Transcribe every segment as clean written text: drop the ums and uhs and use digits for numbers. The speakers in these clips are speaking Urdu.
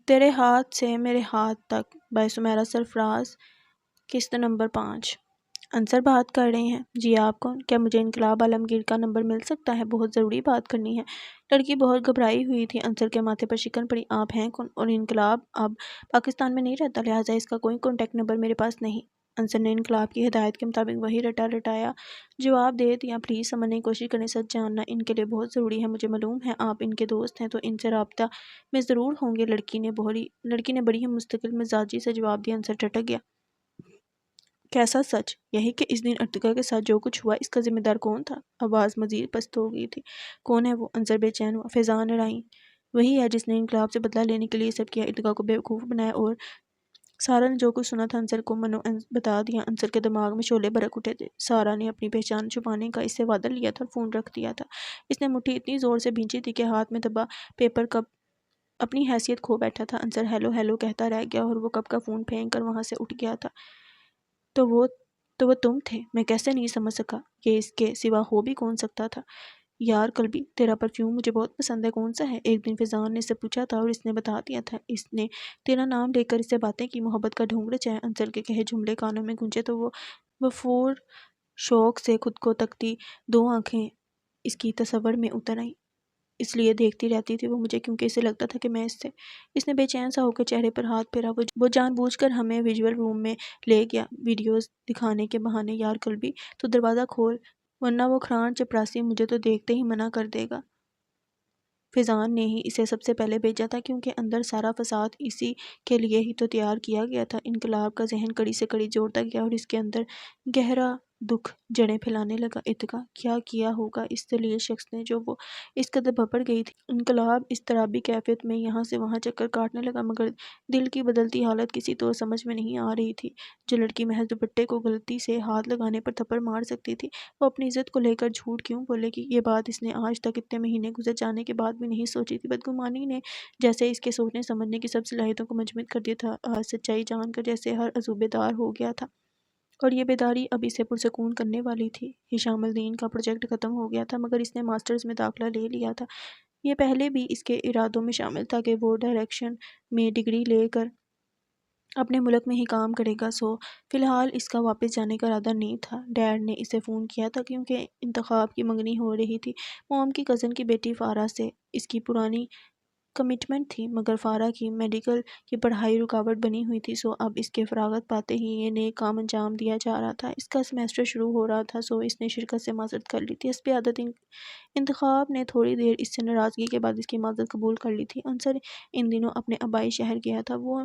تیرے ہاتھ سے میرے ہاتھ تک بائی سمیرہ سرفراز، قسط نمبر 5۔ انصر بات کر رہے ہیں؟ جی آپ کون؟ کیا مجھے انقلاب عالمگیر کا نمبر مل سکتا ہے؟ بہت ضروری بات کرنی ہے۔ لڑکی بہت گھبرائی ہوئی تھی۔ انصر کے ماتھے پر شکن پڑی۔ آپ ہیں کون؟ اور انقلاب اب پاکستان میں نہیں رہتا، لہٰذا اس کا کوئی کانٹیکٹ نمبر میرے پاس نہیں۔ انصر نے انقلاب کی ہدایت کے مطابق وہی رٹایا جواب دے دیا۔ پلیز سمجھنے کی کوشش کریں، سچ جاننا ان کے لیے بہت ضروری ہے۔ مجھے معلوم ہے آپ ان کے دوست ہیں تو ان سے رابطہ میں ضرور ہوں گے۔ لڑکی نے بڑی ہی مستقل مزاجی سے جواب دیا۔ انصر ٹھٹک گیا۔ کیسا سچ؟ یہی کہ اس دن ارتقا کے ساتھ جو کچھ ہوا اس کا ذمہ دار کون تھا؟ آواز مزید پست ہو گئی تھی۔ کون ہے وہ؟ انصر بے چین ہوا۔ فیضان اڑائیں وہی ہے جس نے انقلاب سے بدلہ لینے کے لیے سب کیا، ارتقا کو بیوقوف بنایا اور سارا نے جو کچھ سنا تھا انصر کو بتا دیا۔ انصر کے دماغ میں شعلے بھڑک اٹھے تھے۔ سارا نے اپنی پہچان چھپانے کا اس سے وعدہ لیا تھا اور فون رکھ دیا تھا۔ اس نے مٹھی اتنی زور سے بھینچی تھی کہ ہاتھ میں دبا پیپر کپ اپنی حیثیت کھو بیٹھا تھا۔ انصر ہیلو ہیلو کہتا رہ گیا اور وہ کپ کا فون پھینک کر وہاں سے اٹھ گیا تھا۔ تو وہ تم تھے؟ میں کیسے نہیں سمجھ سکا کہ اس کے سوا ہو بھی کون سکتا تھا؟ یار قلبی، تیرا پرفیوم مجھے بہت پسند ہے، کون سا ہے؟ ایک دن فیضان نے اس سے پوچھا تھا اور اس نے بتا دیا تھا۔ اس نے تیرا نام لے کر اس سے باتیں کی، محبت کا ڈھونگ رچایا۔ انصر کے کہے جملے کانوں میں گونجے تو وہ فور شوق سے خود کو تکتی دو آنکھیں اس کی تصور میں اتر آئیں۔ اس لیے دیکھتی رہتی تھی وہ مجھے کیونکہ اسے لگتا تھا کہ میں اس نے بے چین سا ہو کر چہرے پر ہاتھ پھیرا۔ وہ جان بوجھ کر ہمیں ویژول روم میں لے گیا ویڈیوز دکھانے کے بہانے۔ یار قلبی تو دروازہ کھول ورنہ وہ کھران چپراسی مجھے تو دیکھتے ہی منع کر دے گا۔ فیضان نے ہی اسے سب سے پہلے بھیجا تھا کیونکہ اندر سارا فساد اسی کے لیے ہی تو تیار کیا گیا تھا۔ انقلاب کا ذہن کڑی سے کڑی جوڑتا گیا اور اس کے اندر گہرا دکھ جڑیں پھیلانے لگا۔ ارتقا کیا کیا ہوگا اس ذلیل شخص نے جو وہ اس قدر بھپڑ گئی تھی؟ انقلاب اضطرابی کیفیت میں یہاں سے وہاں چکر کاٹنے لگا مگر دل کی بدلتی حالت کسی طور سمجھ میں نہیں آ رہی تھی۔ جو لڑکی محض دوپٹے کو غلطی سے ہاتھ لگانے پر تھپڑ مار سکتی تھی وہ اپنی عزت کو لے کر جھوٹ کیوں بولے گی؟ یہ بات اس نے آج تک اتنے مہینے گزر جانے کے بعد بھی نہیں سوچی تھی۔ بدگمانی نے جیسے اس کے سوچنے سمجھنے کی سب صلاحیتوں کو مجمد کر دیا تھا۔ آج سچائی جان کر جیسے ہر عضو بیدار ہو گیا تھا اور یہ بیداری اب اسے پرسکون کرنے والی تھی۔ ہشام الدین کا پروجیکٹ ختم ہو گیا تھا مگر اس نے ماسٹرز میں داخلہ لے لیا تھا۔ یہ پہلے بھی اس کے ارادوں میں شامل تھا کہ وہ ڈائریکشن میں ڈگری لے کر اپنے ملک میں ہی کام کرے گا۔ فی الحال اس کا واپس جانے کا ارادہ نہیں تھا۔ ڈیڈ نے اسے فون کیا تھا کیونکہ انتخاب کی منگنی ہو رہی تھی۔ موم کی کزن کی بیٹی فارا سے اس کی پرانی کمٹمنٹ تھی مگر فارا کی میڈیکل کی پڑھائی رکاوٹ بنی ہوئی تھی اب اس کے فراغت پاتے ہی یہ نیک کام انجام دیا جا رہا تھا۔ اس کا سیمیسٹر شروع ہو رہا تھا اس نے شرکت سے معذرت کر لی تھی۔ حسب عادت انتخاب نے تھوڑی دیر اس سے ناراضگی کے بعد اس کی معذرت قبول کر لی تھی۔ انصر ان دنوں اپنے آبائی شہر گیا تھا۔ وہ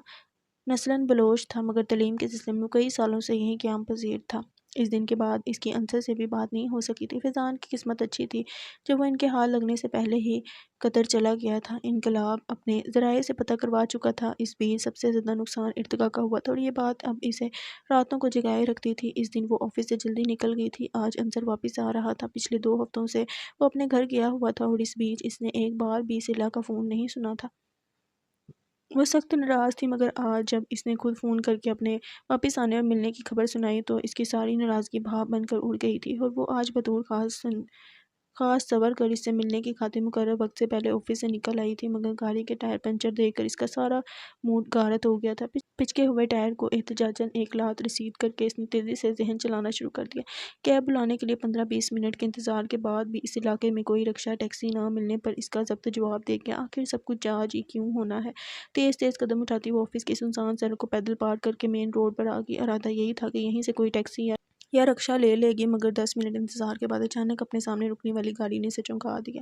نسلاً بلوچ تھا مگر تعلیم کے سلسلے میں کئی سالوں سے یہیں قیام پذیر تھا۔ اس دن کے بعد اس کی انصر سے بھی بات نہیں ہو سکی تھی۔ فیضان کی قسمت اچھی تھی جو وہ ان کے حال لگنے سے پہلے ہی قطر چلا گیا تھا۔ انقلاب اپنے ذرائع سے پتہ کروا چکا تھا۔ اس بیچ سب سے زیادہ نقصان ارتقا کا ہوا تھا اور یہ بات اب اسے راتوں کو جگائے رکھتی تھی۔ اس دن وہ آفس سے جلدی نکل گئی تھی۔ آج انصر واپس آ رہا تھا۔ پچھلے 2 ہفتوں سے وہ اپنے گھر گیا ہوا تھا اور اس بیچ اس نے ایک بار بھی صلہ کا فون نہیں سنا تھا۔ وہ سخت ناراض تھی مگر آج جب اس نے خود فون کر کے اپنے واپس آنے اور ملنے کی خبر سنائی تو اس کی ساری ناراضگی بھاپ بن کر اڑ گئی تھی اور وہ آج بطور خاص صبر کر اس سے ملنے کی خاطر مقررہ وقت سے پہلے آفس سے نکل آئی تھی مگر گاڑی کے ٹائر پنچر دیکھ کر اس کا سارا موڈ غارت ہو گیا تھا۔ پچکے ہوئے ٹائر کو احتجاجاً ایک لات رسید کر کے اس نے تیزی سے ذہن چلانا شروع کر دیا۔ کیب بلانے کے لیے 15-20 منٹ کے انتظار کے بعد بھی اس علاقے میں کوئی رکشہ ٹیکسی نہ ملنے پر اس کا ضبط جواب دے گیا۔ آخر سب کچھ آج ہی کیوں ہونا ہے؟ تیز قدم اٹھاتی وہ آفس کی سنسان سڑک کو پیدل پار کر کے مین روڈ پر آ گئی۔ ارادہ یہی تھا کہ یہیں سے کوئی ٹیکسی یا رکشہ لے گی مگر 10 منٹ انتظار کے بعد اچانک اپنے سامنے رکنے والی گاڑی نے اسے چونکا دیا۔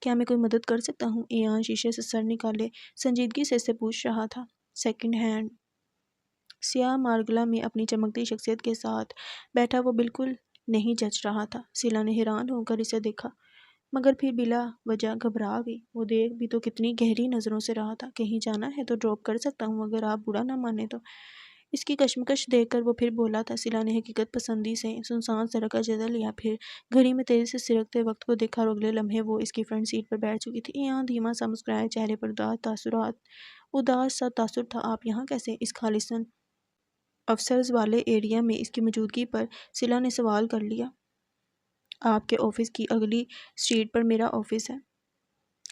کیا میں کوئی مدد کر سکتا ہوں؟ ایان شیشے سے سر نکالے سنجیدگی سے اسے پوچھ رہا تھا۔ سیکنڈ ہینڈ سیاہ مارگلا میں اپنی چمکتی شخصیت کے ساتھ بیٹھا وہ بالکل نہیں جچ رہا تھا۔ سیلا نے حیران ہو کر اسے دیکھا مگر پھر بلا وجہ گھبرا گئی۔ وہ دیکھ بھی تو کتنی گہری نظروں سے رہا تھا۔ کہیں جانا ہے تو ڈراپ کر سکتا ہوں اگر آپ برا نہ مانے تو۔ اس کی کشمکش دیکھ کر وہ پھر بولا تھا۔ سیلا نے حقیقت پسندی سے سنسان سڑک کا جائزہ لیا پھر گھڑی میں تیزی سے سرکتے وقت کو دیکھا اور اگلے لمحے وہ اس کی فرنٹ سیٹ پر بیٹھ چکی تھی۔ ایان دھیما سا مسکرایا، چہرے پر اداس سا تاثر تھا۔ آپ یہاں کیسے؟ اس خالصاً افسرز والے ایریا میں اس کی موجودگی پر سیلا نے سوال کر لیا۔ آپ کے آفس کی اگلی اسٹریٹ پر میرا آفس ہے۔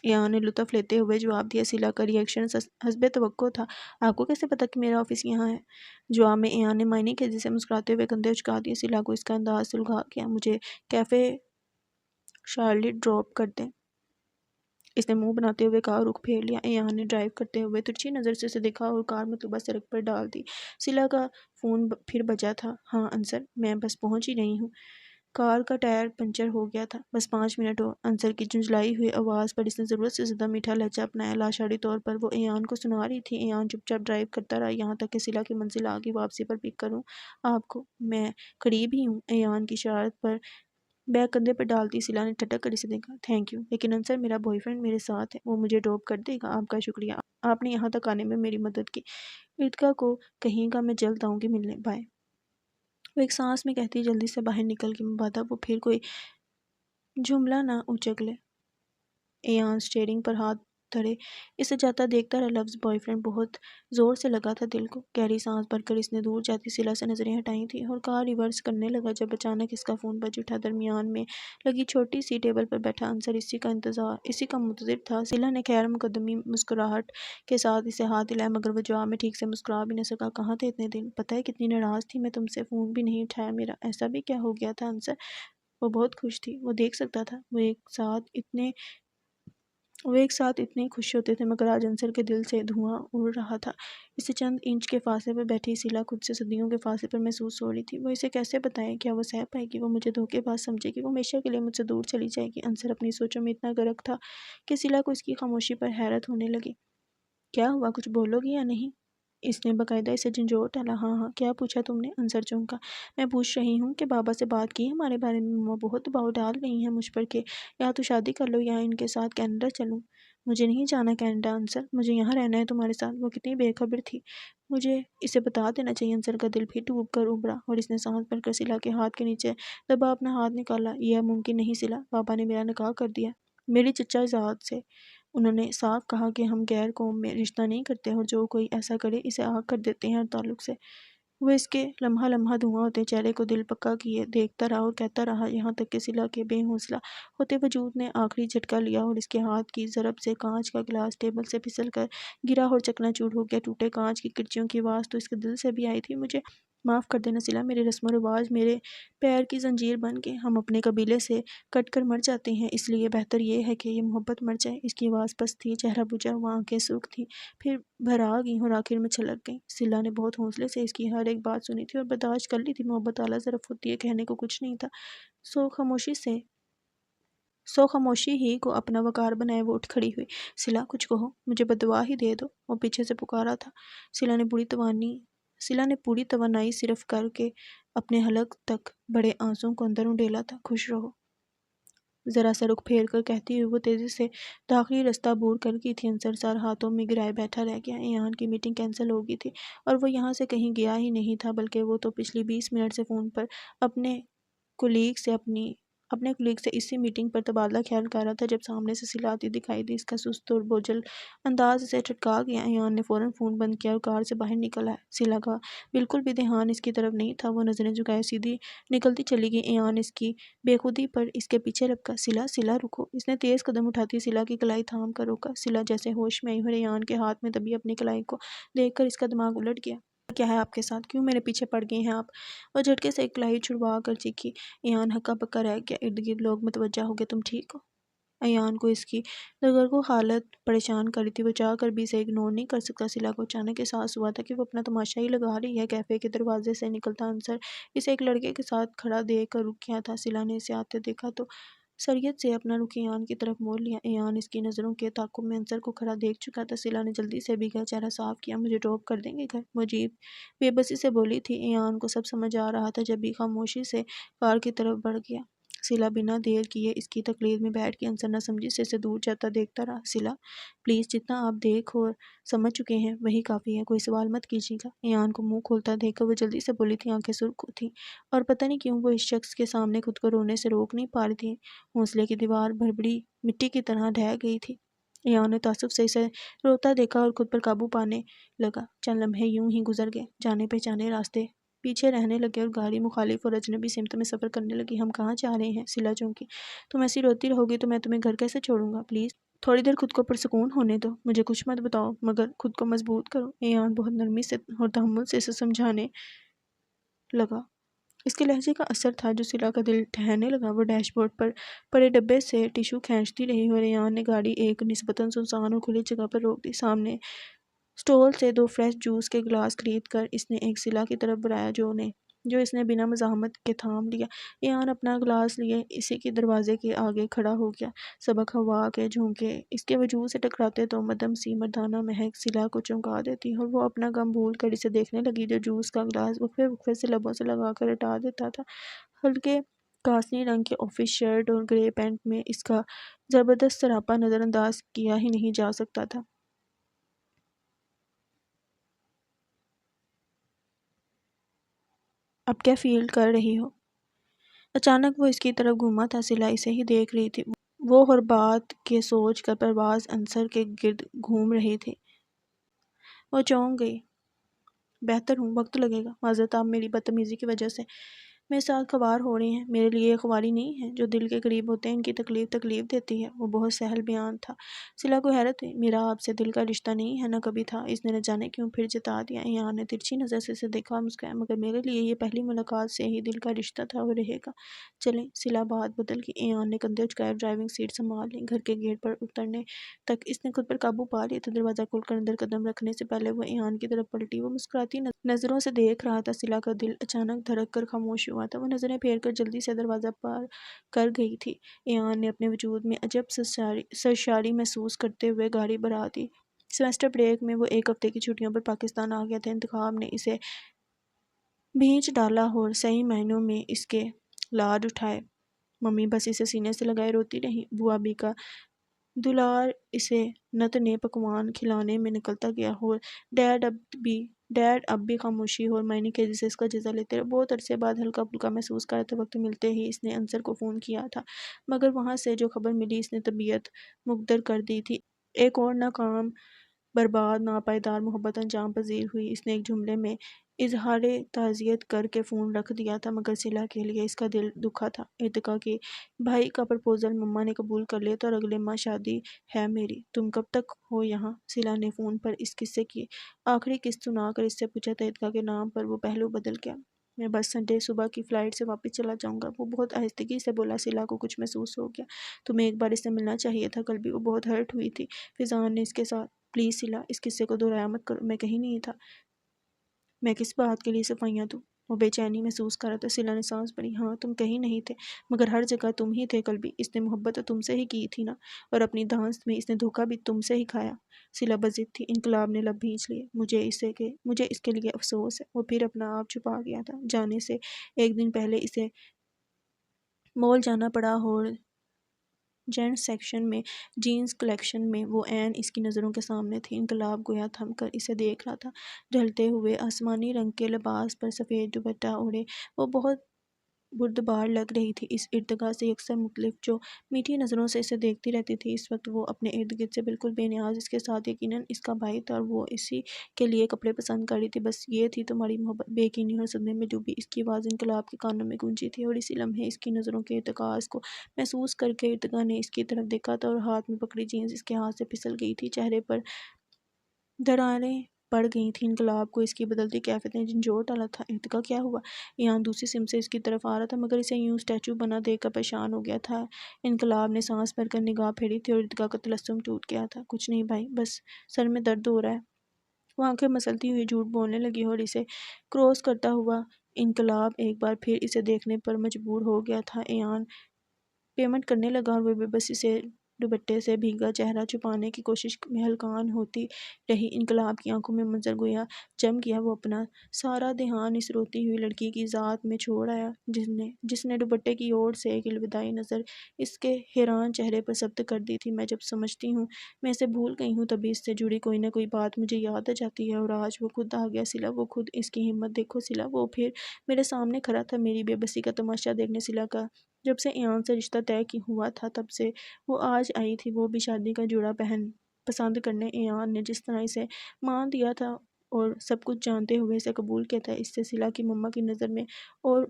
ایان نے لطف لیتے ہوئے جواب دیا۔ سلا کا ریئیکشن حسب توقع تھا۔ آپ کو کیسے پتا کہ میرا آفس یہاں ہے؟ جواب میں ایان نے معنی کے جیسے مسکراتے ہوئے کندھے اچکا دیے۔ سلا کو اس کا انداز سلجھا گیا۔ مجھے کیفے شارلٹ ڈراپ کر دیں۔ اس نے منہ بناتے ہوئے کار رخ پھیر لیا۔ ایان نے ڈرائیو کرتے ہوئے ترچھی نظر سے اسے دیکھا اور کار مطلوبہ سڑک پر ڈال دی۔ سلا کا فون پھر بجا تھا۔ ہاں انصر، میں بس پہنچ ہی رہی ہوں۔ کار کا ٹائر پنچر ہو گیا تھا، بس 5 منٹ اور۔ انصر کی جھنجھلائی ہوئی آواز پر اس نے ضرورت سے زیادہ میٹھا لہجہ اپنایا۔ لاشعوری طور پر وہ ایان کو سنا رہی تھی۔ ایان چپ چاپ ڈرائیو کرتا رہا یہاں تک کہ سلا کی منزل آ گئی۔ واپسی پر پک کروں آپ کو؟ میں قریب ہی ہوں۔ ایان کی اشارت پر بیگ کندھے پر ڈالتی سلا نے ٹھٹک کر اسے دیکھا۔ تھینک یو، لیکن انصر میرا بوائے فرینڈ میرے ساتھ ہے، وہ مجھے ڈراپ کر دے گا۔ آپ کا شکریہ، آپ نے یہاں تک آنے میں میری مدد کی۔ ارتقا کو کہیں گا میں جلد آؤں گی ملنے، بائے۔ وہ ایک سانس میں کہتی جلدی سے باہر نکل گئی، مبادا وہ پھر کوئی جملہ نہ اچک لے۔ ایان سٹیئرنگ پر ہاتھ دھرے اسے جاتا دیکھتا رہا۔ لفظ بوائے فرینڈ بہت زور سے لگا تھا دل کو۔ گہری سانس بھر کر اس نے دور جاتی سلا سے نظریں ہٹائی تھیں اور کار ریورس کرنے لگا جب اچانک اس کا فون بج اٹھا۔ درمیان میں لگی چھوٹی سی ٹیبل پر بیٹھا انصر اسی کا منتظر تھا۔ سلا نے خیر مقدمی مسکراہٹ کے ساتھ اسے ہاتھ ہلایا مگر وہ جواب میں ٹھیک سے مسکرا بھی نہ سکا۔ کہاں تھے اتنے دن؟ پتہ ہے کتنی ناراض تھی میں تم سے، فون بھی نہیں اٹھایا میرا۔ ایسا بھی کیا ہو گیا تھا انصر؟ وہ بہت خوش تھی، وہ دیکھ سکتا تھا وہ ایک ساتھ اتنے خوش ہوتے تھے مگر آج انصر کے دل سے دھواں اڑ رہا تھا۔ اسے چند انچ کے فاصلے پر بیٹھی سلا خود سے صدیوں کے فاصلے پر محسوس ہو رہی تھی۔ وہ اسے کیسے بتائے؟ کیا وہ سہ پائے گی؟ وہ مجھے دھوکے باز سمجھے گی؟ وہ ہمیشہ کے لیے مجھ سے دور چلی جائے گی؟ انصر اپنی سوچوں میں اتنا غرق تھا کہ سلا کو اس کی خاموشی پر حیرت ہونے لگی۔ کیا ہوا؟ کچھ بولو گی یا نہیں؟ اس نے باقاعدہ اسے جھنجھوڑ ڈالا۔ ہاں ہاں، کیا پوچھا تم نے؟ انصر چونکا۔ میں پوچھ رہی ہوں کہ بابا سے بات کی ہمارے بارے میں؟ ماما بہت دباؤ ڈال رہی ہیں مجھ پر کہ یا تو شادی کر لو یا ان کے ساتھ کینیڈا چلوں۔ مجھے نہیں جانا کینیڈا انصر، مجھے یہاں رہنا ہے تمہارے ساتھ۔ وہ کتنی بے خبر تھی، مجھے اسے بتا دینا چاہیے۔ انصر کا دل پھر ڈوب کر ابھرا اور اس نے سانس بھر کر سلا کے ہاتھ کے نیچے دبا اپنا ہاتھ نکالا۔ یہ ممکن نہیں سلا، بابا نے میرا نکاح کر دیا میری چچا زاد سے۔ انہوں نے صاف کہا کہ ہم غیر قوم میں رشتہ نہیں کرتے اور جو کوئی ایسا کرے اسے آگ کر دیتے ہیں ہر تعلق سے۔ وہ اس کے لمحہ لمحہ دھواں ہوتے چہرے کو دل پکا کیے دیکھتا رہا اور کہتا رہا یہاں تک کہ سلا کے بے حوصلہ ہوتے وجود نے آخری جھٹکا لیا اور اس کے ہاتھ کی ضرب سے کانچ کا گلاس ٹیبل سے پھسل کر گرا اور چکنا چور ہو گیا۔ ٹوٹے کانچ کی کرچیوں کی آواز تو اس کے دل سے بھی آئی تھی۔ مجھے معاف کر دینا سلا، میرے رسم و رواج میرے پیر کی زنجیر بن گئے، ہم اپنے قبیلے سے کٹ کر مر جاتے ہیں، اس لیے بہتر یہ ہے کہ یہ محبت مر جائے۔ اس کی آواز پست تھی، چہرہ بجھا ہوا، آنکھیں سرخ تھیں، پھر بھرا گئیں اور آخر میں چھلک گئیں۔ سلا نے بہت حوصلے سے اس کی ہر ایک بات سنی تھی اور برداشت کر لی تھی۔ محبت اعلیٰ ظرف ہوتی ہے، کہنے کو کچھ نہیں تھا۔ سو خاموشی ہی کو اپنا وقار بنائے وہ اٹھ کھڑی ہوئی۔ سلا کچھ کہو، مجھے بددعا ہی دے دو، وہ پیچھے سے پکارا تھا۔ سلا نے پوری توانائی صرف کر کے اپنے حلق تک بڑے آنسوں کو اندر انڈیلا تھا۔ خوش رہو، ذرا سا رخ پھیر کر کہتی ہوئی وہ تیزی سے داخلی رستہ عبور کر گئی تھی۔ انصر سر ہاتھوں میں گرائے بیٹھا رہ گیا۔ ایان کی میٹنگ کینسل ہو گئی تھی اور وہ یہاں سے کہیں گیا ہی نہیں تھا، بلکہ وہ تو پچھلی 20 منٹ سے فون پر اپنے کولیگ سے اسی میٹنگ پر تبادلہ خیال کر رہا تھا جب سامنے سے سلا آتی دکھائی دی۔ اس کا سست اور بوجھل انداز اسے ٹھٹکا گیا۔ ایان نے فوراً فون بند کیا اور کار سے باہر نکل آیا۔ سلا کا بالکل بھی دھیان اس کی طرف نہیں تھا، وہ نظریں جھکائے سیدھی نکلتی چلی گئی۔ ایان اس کی بے خودی پر اس کے پیچھے لپکا۔ سلا رکو، اس نے تیز قدم اٹھاتی سلا کی کلائی تھام کر روکا۔ سلا جیسے ہوش میں آئی اور ایان کے ہاتھ میں دبی اپنی کلائی کو دیکھ کر اس کا دماغ الٹ گیا۔ کیا ہے آپ کے ساتھ؟ کیوں میرے پیچھے پڑ گئے ہیں آپ؟ وہ جھٹکے سے ایک کلائی چھڑوا کر چیخی۔ ایان ہکا بکا رہ گیا۔ ارد گرد لوگ متوجہ ہو گئے۔ تم ٹھیک ہو؟ ایان کو اس کی دگرگوں حالت پریشان کر رہی تھی، وہ چاہ کر بھی اسے اگنور نہیں کر سکتا۔ سلا کو اچانک احساس ہوا تھا کہ وہ اپنا تماشا ہی لگا رہی ہے۔ کیفے کے دروازے سے نکلتا انصر اسے ایک لڑکے کے ساتھ کھڑا دیکھ کر رک گیا تھا۔ سلا نے اسے آتے دیکھا تو سریعت سے اپنا رخ ایان کی طرف موڑ لیا۔ ایان اس کی نظروں کے تعاقب میں انصر کو کھڑا دیکھ چکا تھا۔ سلا نے جلدی سے بھیگا چہرہ صاف کیا۔ مجھے ڈراپ کر دیں گے گھر؟ وہ عجیب بے بسی سے بولی تھی۔ ایان کو سب سمجھ آ رہا تھا جب بھی خاموشی سے کار کی طرف بڑھ گیا۔ سلا بنا دیر کیے اس کی تقلید میں بیٹھ گئی۔ انصر نہ سمجھی سے اسے دور جاتا دیکھتا رہا۔ سلا پلیز، جتنا آپ دیکھ اور سمجھ چکے ہیں وہی کافی ہے، کوئی سوال مت کیجیے گا۔ ایان کو منہ کھولتا دیکھ کر وہ جلدی سے بولی تھی، آنکھیں سرخ تھیں اور پتہ نہیں کیوں وہ اس شخص کے سامنے خود کو رونے سے روک نہیں پا رہی تھی۔ حوصلے کی دیوار بھربڑی مٹی کی طرح ڈھہ گئی تھی۔ ایان نے تعصب سے اسے روتا دیکھا اور خود پر قابو پانے لگا۔ چند لمحے یوں ہی گزر گئے، جانے پہچانے راستے پیچھے رہنے لگے اور گاڑی مخالف اور اجنبی سمت میں سفر کرنے لگی۔ ہم کہاں جا رہے ہیں؟ سلا چونکی۔ تم ایسی روتی رہو گی تو میں تمہیں گھر کیسے چھوڑوں گا؟ پلیز تھوڑی دیر خود کو پرسکون ہونے دو، مجھے کچھ مت بتاؤ مگر خود کو مضبوط کرو۔ ایان بہت نرمی سے اور تحمل سے اسے سمجھانے لگا۔ اس کے لہجے کا اثر تھا جو صلہ کا دل ٹھہرنے لگا۔ وہ ڈیش بورڈ پر پڑے ڈبے سے ٹیشو کھینچتی رہی اور ایان نے گاڑی ایک نسبتاً سنسان اور کھلی جگہ پر روک دی۔ سامنے سٹول سے 2 فریش جوس کے گلاس خرید کر اس نے ایک صلہ کی طرف بڑھایا جو اس نے بنا مزاحمت کے تھام لیا۔ ایان اپنا گلاس لیے اسی کے دروازے کے آگے کھڑا ہو گیا۔ سبک ہوا کے جھونکے اس کے وجود سے ٹکراتے تو مدھم سی مردانہ مہک صلہ کو چونکا دیتی اور وہ اپنا غم بھول کر اسے دیکھنے لگی جو جوس کا گلاس وقفے وقفے سے لبوں سے لگا کر ہٹا دیتا تھا۔ ہلکے کاسنی رنگ کے آفس شرٹ اور گرے پینٹ میں اس کا زبردست سراپا نظر انداز کیا ہی نہیں جا سکتا تھا۔ اب کیا فیل کر رہی ہو؟ اچانک وہ اس کی طرف گھوما تھا۔ صلہ اسے ہی دیکھ رہی تھی۔ وہ ہر بات کے سوچ کر پرواز عنصر کے گرد گھوم رہی تھی۔ وہ چونک گئی۔ بہتر ہوں، وقت لگے گا۔ معذرت، آپ میری بدتمیزی کی وجہ سے میرے ساتھ خوار ہو رہی ہیں۔ میرے لیے یہ خواری نہیں ہے۔ جو دل کے قریب ہوتے ہیں ان کی تکلیف دیتی ہے۔ وہ بہت سہل بیان تھا۔ صلہ کو حیرت ہوئی۔ میرا آپ سے دل کا رشتہ نہیں ہے، نہ کبھی تھا۔ اس نے نہ جانے کیوں پھر جتا دیا۔ ایان نے ترچھی نظر سے اسے دیکھا اور مسکرایا۔ مگر میرے لیے یہ پہلی ملاقات سے ہی دل کا رشتہ تھا اور رہے گا۔ چلیں۔ صلہ بات بدل گئی۔ ایان نے کندھے اچکائے اور ڈرائیونگ سیٹ سنبھال لی۔ گھر کے گیٹ پر اترنے تک اس نے خود پر قابو پا لیا تھا۔ دروازہ کھول کر اندر قدم رکھنے سے پہلے وہ ایان کی طرف پلٹی۔ وہ مسکراتی نظروں سے دیکھ رہا تھا۔ صلہ کا دل اچانک دھڑک کر خاموش ہوا تھا۔ وہ نظریں پھیر کر جلدی سے دروازہ پار کر گئی تھی۔ ایان نے اپنے وجود میں عجب سرشاری محسوس کرتے ہوئے گاڑی بڑھا دی۔ سیمسٹر بریک میں وہ 1 ہفتے کی چھٹیوں پر پاکستان آ گیا تھا۔ انتخاب نے اسے بھینچ ڈالا اور صحیح معنوں میں اس کے لاڈ اٹھائے۔ ممی بس اسے سینے سے لگائے روتی رہی۔ بوا بی کا دلار اسے نت نئے پکوان کھلانے میں نکلتا گیا اور ڈیڈ اب بھی خاموشی اور معنی خیزی سے اس کا جائزہ لیتے رہے۔ بہت عرصے بعد ہلکا پھلکا محسوس کر رہا تھا۔ وقت ملتے ہی اس نے عنصر کو فون کیا تھا مگر وہاں سے جو خبر ملی اس نے طبیعت مکدر کر دی تھی۔ ایک اور ناکام، برباد، ناپائیدار محبت انجام پذیر ہوئی۔ اس نے ایک جملے میں اظہار تعزیت کر کے فون رکھ دیا تھا مگر صلہ کے لیے اس کا دل دکھا تھا۔ ارتقا کی بھائی کا پرپوزل مما نے قبول کر لیا تھا اور اگلے ماہ شادی ہے میری۔ تم کب تک ہو یہاں؟ صلہ نے فون پر اس قصے کی آخری قسط سنا کر اس سے پوچھا تھا۔ ارتقا کے نام پر وہ پہلو بدل گیا۔ میں بس سنڈے صبح کی فلائٹ سے واپس چلا جاؤں گا۔ وہ بہت آہستگی سے بولا۔ صلہ کو کچھ محسوس ہو گیا۔ تمہیں ایک بار اس سے ملنا چاہیے تھا۔ کل بھی وہ بہت ہرٹ ہوئی تھی۔ فضان نے اس کے ساتھ پلیز صلہ اس قصے کو دہرایا مت کرو۔ میں کہیں نہیں تھا۔ میں کس بات کے لیے صفائیاں دوں؟ وہ بے چینی محسوس کر رہا تھا۔ صلہ نے سانس بھری۔ ہاں تم کہیں نہیں تھے مگر ہر جگہ تم ہی تھے۔ کل بھی اس نے محبت تو تم سے ہی کی تھی نا، اور اپنی دھانس میں اس نے دھوکہ بھی تم سے ہی کھایا۔ صلہ بضد تھی۔ انقلاب نے لب بھینچ لیے۔ مجھے اس کے لیے افسوس ہے۔ وہ پھر اپنا آپ چھپا گیا تھا۔ جانے سے ایک دن پہلے اسے مال جانا پڑا اور جینٹس سیکشن میں جینز کلیکشن میں وہ عین اس کی نظروں کے سامنے تھی۔ انقلاب گویا تھم کر اسے دیکھ رہا تھا۔ ڈھلتے ہوئے آسمانی رنگ کے لباس پر سفید دوپٹہ اوڑھے وہ بہت بردبار لگ رہی تھی۔ اس ارتقا سے یکسر مختلف جو میٹھی نظروں سے اسے دیکھتی رہتی تھی۔ اس وقت وہ اپنے ارد گرد سے بالکل بے نیاز، اس کے ساتھ یقیناً اس کا بھائی تھا اور وہ اسی کے لیے کپڑے پسند کر رہی تھی۔ بس یہ تھی تمہاری محبت؟ بے یقینی اور صدمے میں ڈوبی اس کی آواز انقلاب کے کانوں میں گونجی تھی اور اسی لمحے اس کی نظروں کے ارتکاز کو محسوس کر کے ارتقا نے اس کی طرف دیکھا تھا اور ہاتھ میں پکڑی جینز اس کے ہاتھ سے پھسل گئی تھی۔ چہرے پر دراڑیں پڑ گئی تھیں۔ انقلاب کو اس کی بدلتی کیفیت نے جھنجھوڑ ڈالا تھا۔ ارتقا کیا ہوا؟ ایان دوسری سمت سے اس کی طرف آ رہا تھا مگر اسے یوں اسٹیچو بنا دیکھ کر پریشان ہو گیا تھا۔ انقلاب نے سانس بھر کر نگاہ پھیری تھی اور ارتقا کا تلسم ٹوٹ گیا تھا۔ کچھ نہیں بھائی، بس سر میں درد ہو رہا ہے۔ وہ آنکھیں مسلتی ہوئی جھوٹ بولنے لگی اور اسے کراس کرتا ہوا انقلاب ایک بار پھر اسے دیکھنے پر مجبور ہو گیا تھا۔ ایان پیمنٹ کرنے لگا اور وہ بے بسی سے دوپٹے سے بھیگا چہرہ چھپانے کی کوشش میں ہلکان ہوتی رہی۔ انقلاب کی آنکھوں میں منظر گویا جم گیا۔ وہ اپنا سارا دھیان اس روتی ہوئی لڑکی کی ذات میں چھوڑ آیا جس نے دوپٹے کی اوٹ سے ایک الوداعی نظر اس کے حیران چہرے پر ثبت کر دی تھی۔ میں جب سمجھتی ہوں میں اسے بھول گئی ہوں تبھی اس سے جڑی کوئی نہ کوئی بات مجھے یاد آ جاتی ہے اور آج وہ خود آ گیا۔ صلہ، وہ خود، اس کی ہمت دیکھو صلہ۔ وہ پھر میرے سامنے کھڑا تھا میری بے بسی کا تماشا دیکھنے۔ صلہ کا جب سے ایان سے رشتہ طے ہوا تھا تب سے وہ آج آئی تھی۔ وہ بھی شادی کا جوڑا پسند کرنے۔ ایان نے جس طرح اسے مان دیا تھا اور سب کچھ جانتے ہوئے اسے قبول کیا تھا، اس سے صلہ کی مما کی نظر میں اور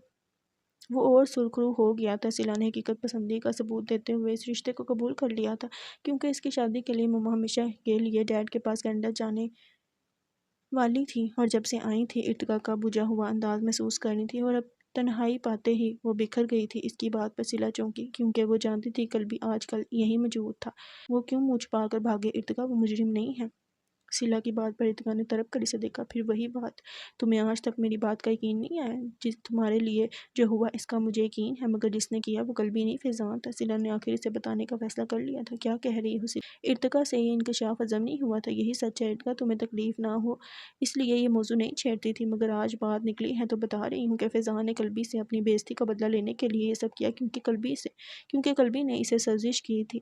وہ اور سرخرو ہو گیا تھا۔ سلا نے حقیقت پسندی کا ثبوت دیتے ہوئے اس رشتے کو قبول کر لیا تھا، کیونکہ اس کی شادی کے لیے مما ہمیشہ کے لیے ڈیڈ کے پاس کینیڈا جانے والی تھی، اور جب سے آئی تھی ارتقا کا بجھا ہوا انداز محسوس کرنی تھی، اور اب تنہائی پاتے ہی وہ بکھر گئی تھی۔ اس کی بات پر سلا چونکی، کیونکہ وہ جانتی تھی کل بھی آج کل یہی موجود تھا۔ وہ کیوں منہ چھپا کر بھاگے؟ ارتقا وہ مجرم نہیں ہے۔ سلا کی بات پر ارتقا نے طرف کڑی سے دیکھا۔ پھر وہی بات، تمہیں آج تک میری بات کا یقین نہیں آیا؟ جس تمہارے لیے جو ہوا اس کا مجھے یقین ہے، مگر جس نے کیا وہ قلبی نہیں فیضان تھا۔ سلا نے آخر اسے بتانے کا فیصلہ کر لیا تھا۔ کیا کہہ رہی ہو سلا؟ ارتقا سے یہ انکشاف ہضم نہیں ہوا تھا۔ یہی سچ ہے ارتقا، تمہیں تکلیف نہ ہو اس لیے یہ موضوع نہیں چھیڑتی تھی، مگر آج بات نکلی ہے تو بتا رہی ہوں کہ فیضان نے قلبی سے اپنی بے عزتی کا بدلہ لینے کے لیے یہ سب کیا، کیونکہ قلبی نے اسے سازش کی تھی۔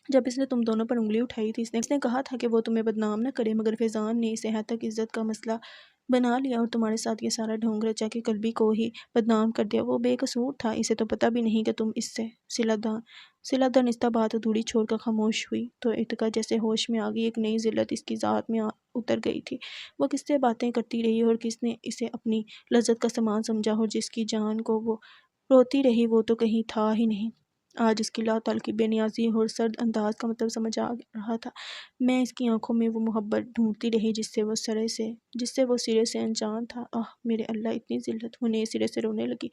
جب اس نے تم دونوں پر انگلی اٹھائی تھی، اس نے کہا تھا کہ وہ تمہیں بدنام نہ کرے، مگر فیضان نے اسے حد تک عزت کا مسئلہ بنا لیا اور تمہارے ساتھ یہ سارا ڈھونگ رچا کے قلبی کو ہی بدنام کر دیا۔ وہ بے قصور تھا، اسے تو پتہ بھی نہیں کہ تم اس سے سلا دانستہ بات ادھوری چھوڑ کر خاموش ہوئی تو ارتقا جیسے ہوش میں آ گئی۔ ایک نئی ذلت اس کی ذات میں اتر گئی تھی۔ وہ کس سے باتیں کرتی رہی اور کس نے اسے اپنی لذت کا سامان سمجھا، اور جس کی جان کو وہ روتی رہی وہ تو کہیں تھا ہی نہیں۔ آج اس کی لا تعلقی، بے نیازی اور سرد انداز کا مطلب سمجھ آ رہا تھا۔ میں اس کی آنکھوں میں وہ محبت ڈھونڈتی رہی جس سے وہ سرے سے انجان تھا۔ آہ میرے اللہ، اتنی ذلت! وہ نئے سرے سے رونے لگی۔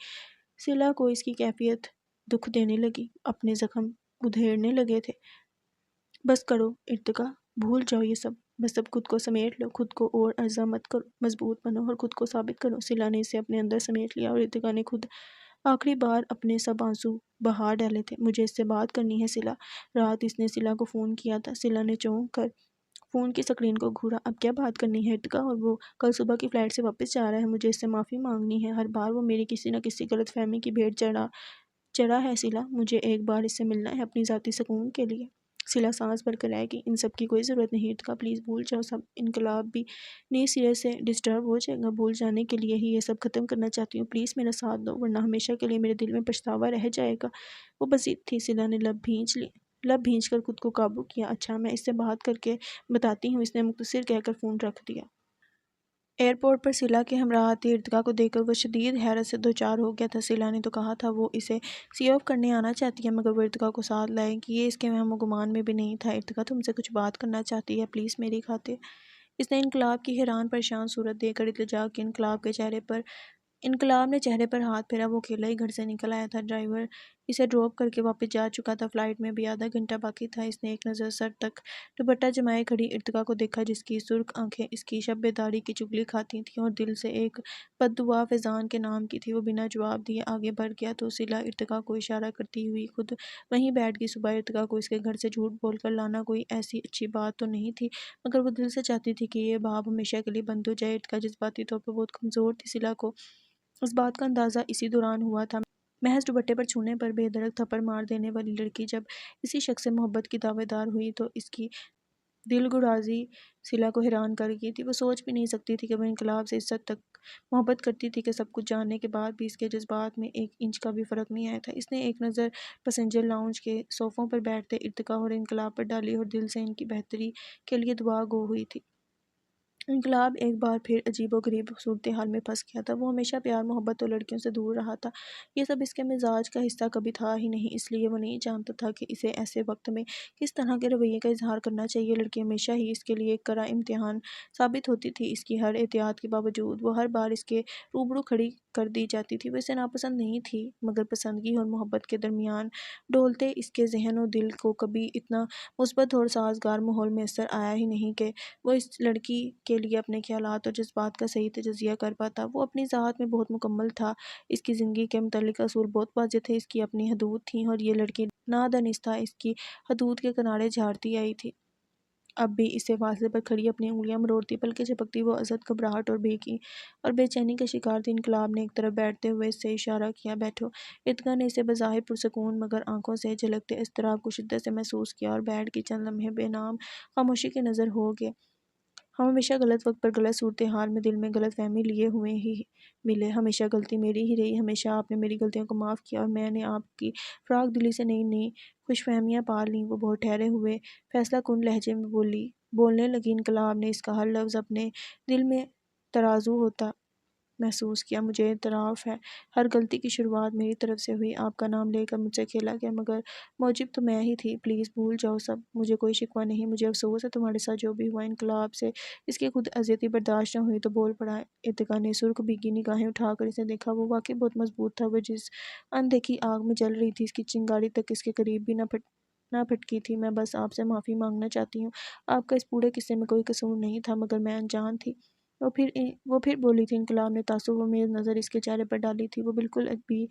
سلا کو اس کی کیفیت دکھ دینے لگی، اپنے زخم ادھیڑنے لگے تھے۔ بس کرو ارتقا، بھول جاؤ یہ سب، بس اب خود کو سمیٹ لو، خود کو اور ارزاں مت کرو، مضبوط بنو اور خود کو ثابت کرو۔ سلا نے اسے اپنے اندر سمیٹ لیا اور ارتقا نے خود آخری بار اپنے سب آنسو بہا ڈالے تھے۔ مجھے اس سے بات کرنی ہے سلا۔ رات اس نے سلا کو فون کیا تھا۔ سلا نے چونک کر فون کی سکرین کو گھورا۔ اب کیا بات کرنی ہے ارتقا؟ اور وہ کل صبح کی فلائٹ سے واپس جا رہا ہے، مجھے اس سے معافی مانگنی ہے۔ ہر بار وہ میری کسی نہ کسی غلط فہمی کی بھیٹ چڑھا ہے سلا، مجھے ایک بار اس سے ملنا ہے اپنی ذاتی سکون کے لیے۔ سلا سانس بھر کر آئے گی۔ ان سب کی کوئی ضرورت نہیں ارتقا، پلیز بھول جاؤ سب۔ انقلاب بھی نئے سرے سے ڈسٹرب ہو جائے گا، بھول جانے کے لیے ہی یہ سب ختم کرنا چاہتی ہوں۔ پلیز میرا ساتھ دو، ورنہ ہمیشہ کے لیے میرے دل میں پچھتاوا رہ جائے گا۔ وہ بسیط تھی۔ سلا نے لب بھینچ کر خود کو قابو کیا۔ اچھا میں اس سے بات کر کے بتاتی ہوں، اس نے مختصر کہہ کر فون رکھ دیا۔ ایئرپورٹ پر سلا کے ہمراہ آتی ارتقا کو دیکھ کر وہ شدید حیرت سے دوچار ہو گیا تھا۔ سلا نے تو کہا تھا وہ اسے سی آف کرنے آنا چاہتی ہے، مگر وہ ارتقا کو ساتھ لائے گی یہ اس کے وہم و گمان میں بھی نہیں تھا۔ ارتقا تم سے کچھ بات کرنا چاہتی ہے، پلیز میری خاطر۔ اس نے انقلاب کی حیران پریشان صورت دیکھ کر التجا کی۔ انقلاب نے چہرے پر ہاتھ پھیرا۔ وہ اکیلا ہی گھر سے نکل آیا تھا، ڈرائیور اسے ڈراپ کر کے واپس جا چکا تھا، فلائٹ میں بھی آدھا گھنٹہ باقی تھا۔ اس نے ایک نظر سر تک دوپٹہ جمائے کھڑی ارتقا کو دیکھا، جس کی سرخ آنکھیں اس کی شب بیداری کی چغلی کھاتی تھیں اور دل سے ایک بد دعا فیضان کے نام کی تھی۔ وہ بنا جواب دیے آگے بڑھ گیا تو سلا ارتقا کو اشارہ کرتی ہوئی خود وہیں بیٹھ گئی۔ صبح ارتقا کو اس کے گھر سے جھوٹ بول کر لانا کوئی ایسی اچھی بات تو نہیں تھی، مگر وہ دل سے چاہتی تھی کہ یہ باب ہمیشہ کے لیے بند ہو جائے۔ ارتقا جذباتی طور پر بہت کمزور تھی، سلا کو اس بات کا اندازہ اسی دوران ہوا تھا۔ محض دوپٹے پر چھونے پر بے دھڑک تھپڑ مار دینے والی لڑکی جب کسی شخص سے محبت کی دعویدار ہوئی تو اس کی دل گرازی سلا کو حیران کر گئی تھی۔ وہ سوچ بھی نہیں سکتی تھی کہ وہ انقلاب سے اس حد تک محبت کرتی تھی کہ سب کچھ جاننے کے بعد بھی اس کے جذبات میں ایک انچ کا بھی فرق نہیں آیا تھا۔ اس نے ایک نظر پیسنجر لاؤنج کے صوفوں پر بیٹھتے ارتقا اور انقلاب پر ڈالی اور دل سے ان کی بہتری کے لیے دعا گو ہوئی تھی۔ انقلاب ایک بار پھر عجیب و غریب صورتحال میں پھنس گیا تھا۔ وہ ہمیشہ پیار محبت اور لڑکیوں سے دور رہا تھا، یہ سب اس کے مزاج کا حصہ کبھی تھا ہی نہیں، اس لیے وہ نہیں جانتا تھا کہ اسے ایسے وقت میں کس طرح کے رویے کا اظہار کرنا چاہیے۔ لڑکی ہمیشہ ہی اس کے لیے ایک کرا امتحان ثابت ہوتی تھی۔ اس کی ہر احتیاط کے باوجود وہ ہر بار اس کے روبرو کھڑی کر دی جاتی تھی۔ وہ اسے ناپسند نہیں تھی، مگر پسندگی اور محبت کے درمیان ڈولتے اس کے ذہن و دل کو کبھی اتنا مثبت اور سازگار ماحول میسر آیا ہی نہیں کہ وہ اس لڑکی کے لیے اپنے خیالات اور جذبات کا صحیح تجزیہ کر پاتا۔ وہ اپنی ذات میں بہت مکمل تھا، اس کی زندگی کے متعلق اصول بہت واضح تھے، اس کی اپنی حدود تھیں اور یہ لڑکی نادانستہ اس کی حدود کے کنارے جھاڑتی آئی تھی۔ اب بھی اسے فاصلے پر کھڑی اپنی انگلیاں مروڑتی پلکیں جھپکتی وہ ازت، گھبراہٹ اور بے چینی کا شکار تھی۔ انقلاب نے ایک طرف بیٹھتے ہوئے اس سے اشارہ کیا، بیٹھو۔ ارتقا نے اسے بظاہر پرسکون مگر آنکھوں سے جھلکتے اضطراب کو شدت سے محسوس کیا اور بیٹھ گئی۔ چند لمحے بے نام خاموشی کے نظر ہو گئے۔ ہم ہمیشہ غلط وقت پر غلط صورتحال میں دل میں غلط فہمی لیے ہوئے ہی ملے۔ ہمیشہ غلطی میری ہی رہی، ہمیشہ آپ نے میری غلطیوں کو معاف کیا اور میں نے آپ کی فراق دلی سے نئی نئی خوش فہمیاں پال لیں۔ وہ بہت ٹھہرے ہوئے فیصلہ کن لہجے میں بولنے لگی۔ انقلاب نے اس کا ہر لفظ اپنے دل میں ترازو ہوتا محسوس کیا۔ مجھے اعتراف ہے ہر غلطی کی شروعات میری طرف سے ہوئی۔ آپ کا نام لے کر مجھ سے کھیلا گیا مگر موجب تو میں ہی تھی۔ پلیز بھول جاؤ سب، مجھے کوئی شکوہ نہیں۔ مجھے افسوس ہے تمہارے ساتھ جو بھی ہوا۔ انقلاب سے اس کی خود اذیتی برداشت نہ ہوئی تو بول پڑا۔ ارتقا نے سرخ بھیگی نگاہیں اٹھا کر اسے دیکھا۔ وہ واقعی بہت مضبوط تھا۔ وہ جس اندھیکی آگ میں جل رہی تھی اس کی چنگاری تک اس کے قریب بھی نہ پھٹکی تھی۔ میں بس آپ سے معافی مانگنا چاہتی ہوں۔ آپ کا اس پورے قصے میں کوئی قصور نہیں تھا مگر میں انجان تھی۔ وہ پھر بولی تھی۔ انقلاب نے تعصب آمیز نظر اس کے چہرے پر ڈالی تھی۔ وہ بالکل بھی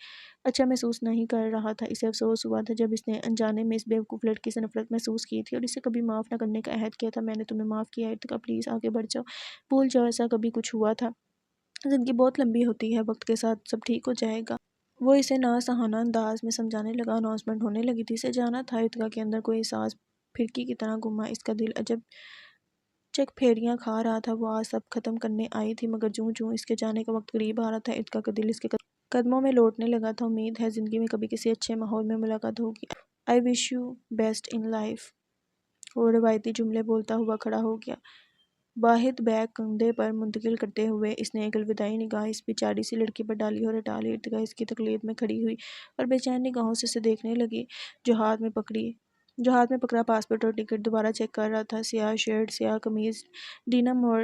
اچھا محسوس نہیں کر رہا تھا۔ اسے افسوس ہوا تھا جب اس نے انجانے میں اس بیوقوف لڑکی سے نفرت محسوس کی تھی اور اسے کبھی معاف نہ کرنے کا عہد کیا تھا۔ میں نے تمہیں معاف کیا ارتقا، پلیز آگے بڑھ جاؤ، بھول جاؤ ایسا کبھی کچھ ہوا تھا۔ زندگی بہت لمبی ہوتی ہے، وقت کے ساتھ سب ٹھیک ہو جائے گا۔ وہ اسے ناصحانہ انداز میں سمجھانے لگا۔ اناؤنسمنٹ ہونے لگی تھی۔ اسے جانا تھا۔ ارتقا کے اندر کوئی احساس پھرکی کی طرح گھما۔ اس کا دل عجب چک پھیریاں کھا رہا تھا۔ وہ آج سب ختم کرنے آئی تھی مگر جوں جوں اس کے جانے کا وقت قریب آ رہا تھا ارتقا کا دل اس کے قدموں میں لوٹنے لگا تھا۔ امید ہے زندگی میں کبھی کسی اچھے ماحول میں ملاقات ہوگی۔ I wish you best in life. وہ روایتی جملے بولتا ہوا کھڑا ہو گیا۔ واحد بیگ کندھے پر منتقل کرتے ہوئے اس نے ایک الوداعی نگاہ اس بیچاری سی لڑکی پر ڈالی اور ہٹا لی۔ ارتقا اس کی تقلید میں کھڑی ہوئی اور بے چین نگاہوں سے اسے دیکھنے لگی جو ہاتھ میں پکڑا پاسپورٹ اور ٹکٹ دوبارہ چیک کر رہا تھا۔ سیاہ شرٹ، سیاہ قمیض، ڈینم اور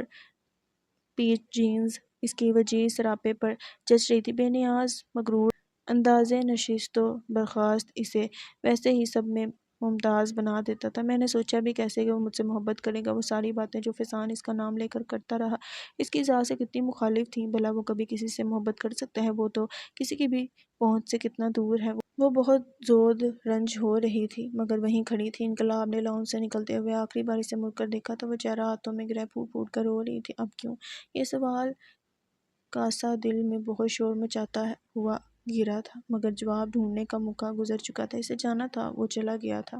پیچ جینز اس کی وجیز سراپے پر جچ رہی تھی۔ بے نیاز مغرور انداز نشست و برخاست اسے ویسے ہی سب میں ممتاز بنا دیتا تھا۔ میں نے سوچا بھی کیسے کہ وہ مجھ سے محبت کرے گا۔ وہ ساری باتیں جو فیضان اس کا نام لے کر کرتا رہا اس کی ذات سے کتنی مخالف تھیں۔ بھلا وہ کبھی کسی سے محبت کر سکتا ہے؟ وہ تو کسی کی بھی پہنچ سے کتنا دور ہے۔ وہ بہت زود رنج ہو رہی تھی مگر وہیں کھڑی تھی۔ انقلاب نے لاؤنج سے نکلتے ہوئے آخری بار اسے مڑ کر دیکھا تو وہ چہرہ ہاتھوں میں گرہ پھوٹ پھوٹ کر رو رہی تھی۔ اب کیوں؟ یہ سوال کا سا دل میں بہت شور مچاتا ہوا گرا تھا مگر جواب ڈھونڈنے کا موقع گزر چکا تھا۔ اسے جانا تھا، وہ چلا گیا تھا۔